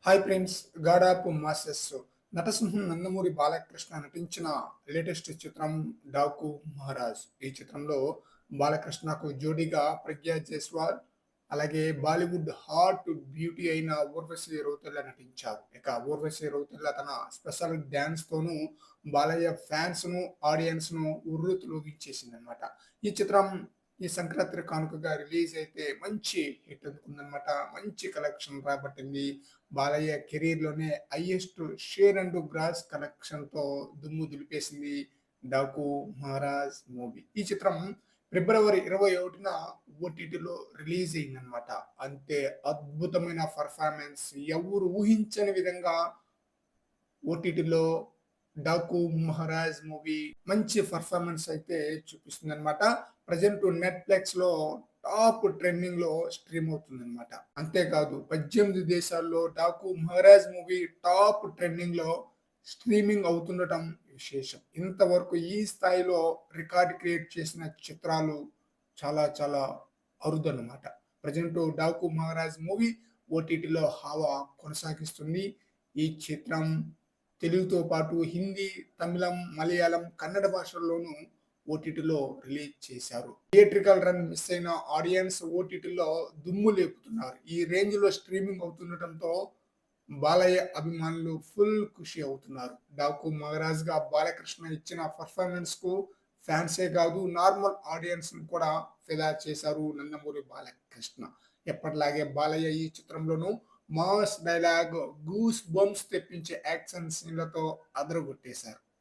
Hi friends, గాడాపు masses నటసింహం నందమూరి బాలకృష్ణ నటించిన లేటెస్ట్ చిత్రం 'డాకు మహారాజ్'. ఈ చిత్రంలో బాలకృష్ణకు జోడీగా ప్రగ్యా జైస్వాల్, అలాగే బాలీవుడ్ హాట్ బ్యూటీ అయిన ఊర్వశి రౌతెల్ల నటించారు. ఇక ఊర్వశి రౌతెల్ల తన స్పెషల్ డాన్స్ తోను బాలయ్య ఫ్యాన్స్ ను ఆడియన్స్ ను ఉర్రూతలూగించేసిందనమాట. ఈ చిత్రం ఈ సంక్రాంతి కానుకగా రిలీజ్ అయితే మంచి హిట్ అందుకుందనమాట. మంచి కలెక్షన్ రాబట్టింది. బాలయ్య కెరీర్‌లోనే హైయెస్ట్ షేర్ అండ్ గ్రాస్ కలెక్షన్‌తో దుమ్ము దులిపేసింది 'డాకు మహారాజ్' మూవీ. ఈ చిత్రం ఫిబ్రవరి 21న ఓటీటీలో రిలీజ్ అయిందనమాట. అంతే అద్భుతమైన పెర్ఫార్మన్స్, ఎవరు ఊహించని విధంగా ఓటీటీలో 'డాకు మహారాజ్' మూవీ మంచి పెర్ఫార్మన్స్ అయితే చూపిస్తుందనమాట. ప్రెజెంట్ నెట్‌ఫ్లిక్స్‌లో టాప్ ట్రెండింగ్‌లో స్ట్రీమ్ అవుతుందనమాట. అంతేకాదు 18 దేశాల్లో 'డాకు మహారాజ్' మూవీ టాప్ ట్రెండింగ్‌లో స్ట్రీమింగ్ అవుతుండటం విశేషం. ఇంతవరకు ఈ స్థాయిలో రికార్డ్ క్రియేట్ చేసిన చిత్రాలు చాలా చాలా అరుదనమాట. ప్రెజెంట్ 'డాకు మహారాజ్' మూవీ ఓటీటీలో హవా కొనసాగిస్తుంది. ఈ చిత్రం తెలుగుతో పాటు హిందీ, తమిళం, మలయాళం, కన్నడ భాషల్లోనూ ఓటీటీలో రిలీజ్ చేశారు. థియేట్రికల్ రన్ మిస్ అయిన ఆడియన్స్ ఓటీటీలో దుమ్ము లేపుతున్నారు. ఈ రేంజ్‌లో స్ట్రీమింగ్ అవుతుండటంతో బాలయ్య అభిమానులు ఫుల్ ఖుషి అవుతున్నారు. 'డాకు మహారాజ్‌గా బాలకృష్ణ ఇచ్చిన పెర్ఫార్మన్స్‌కు ఫ్యాన్సే కాదు, నార్మల్ ఆడియన్స్‌ని కూడా ఫిదా చేశారు నందమూరి బాలకృష్ణ. ఎప్పటిలాగే బాలయ్య ఈ చిత్రంలోనూ మాస్ డైలాగ్, గూస్ బంప్స్ తెప్పించే యాక్షన్ సీన్‌లతో అదరగొట్టేశారు.